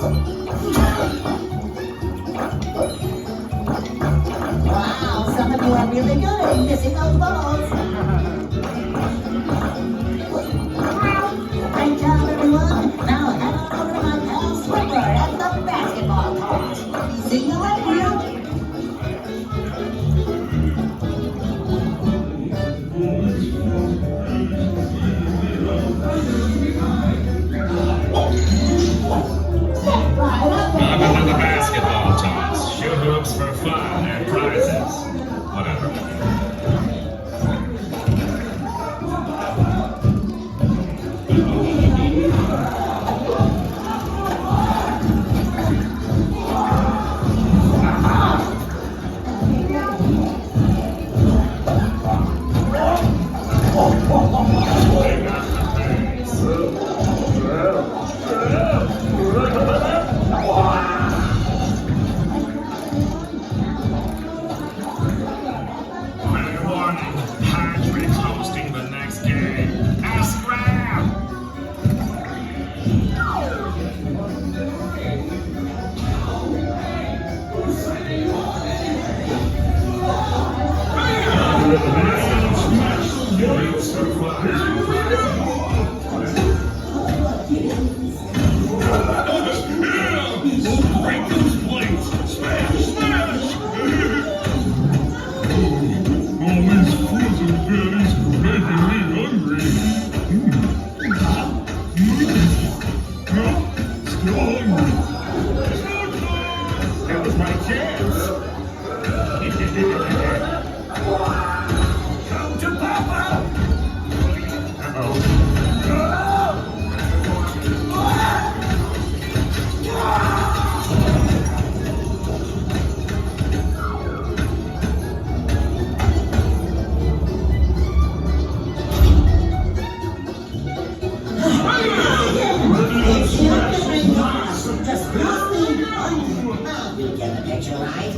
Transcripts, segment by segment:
Wow, some of you are really good at missing those balls. Great job, everyone. Now head on over to my pal Swimmer at the basketball court. See you later. Welcome to the basketball toss. Shoot hoops for fun and prizes. Whatever. Patrick's hosting the next game. Scram! Break those plates! Smash! Smash! All these frozen patties are making me hungry. Still hungry. That was my chance. Come to Papa! Uh-oh. Just you get the picture, right?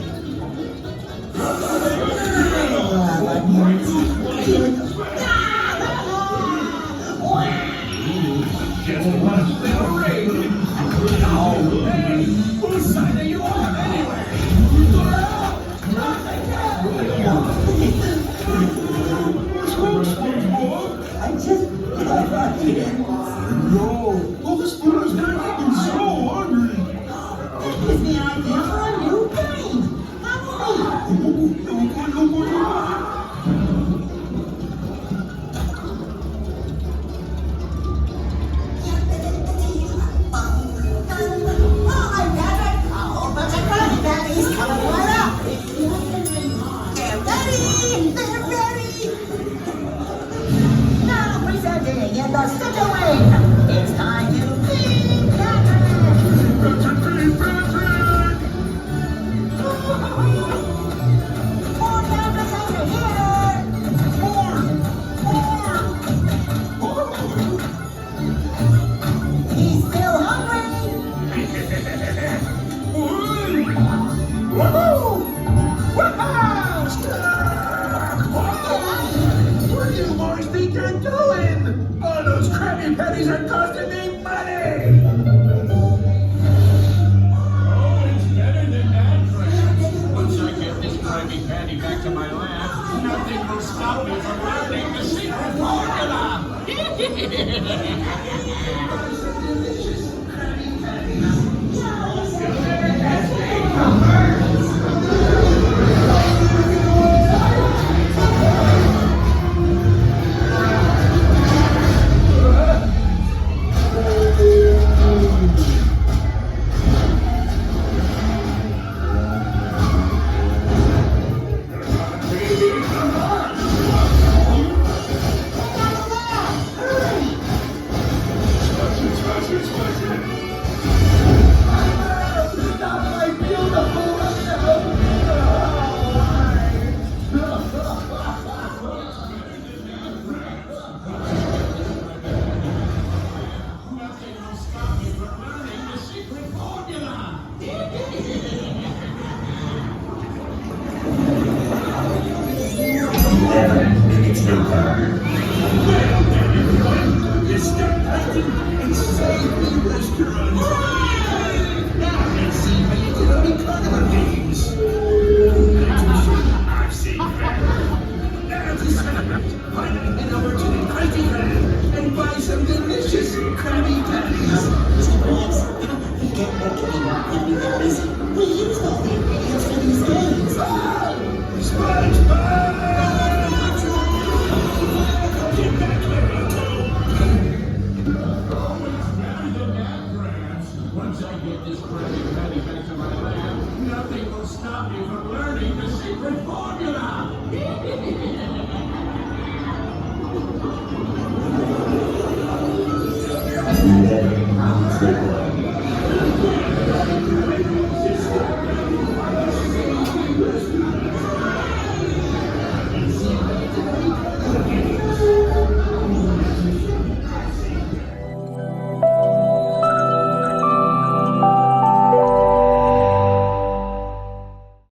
happy families. We used all the ingredients for these games. Once I get this Krabby Patty back to my lab, nothing will stop me from learning the secret formula!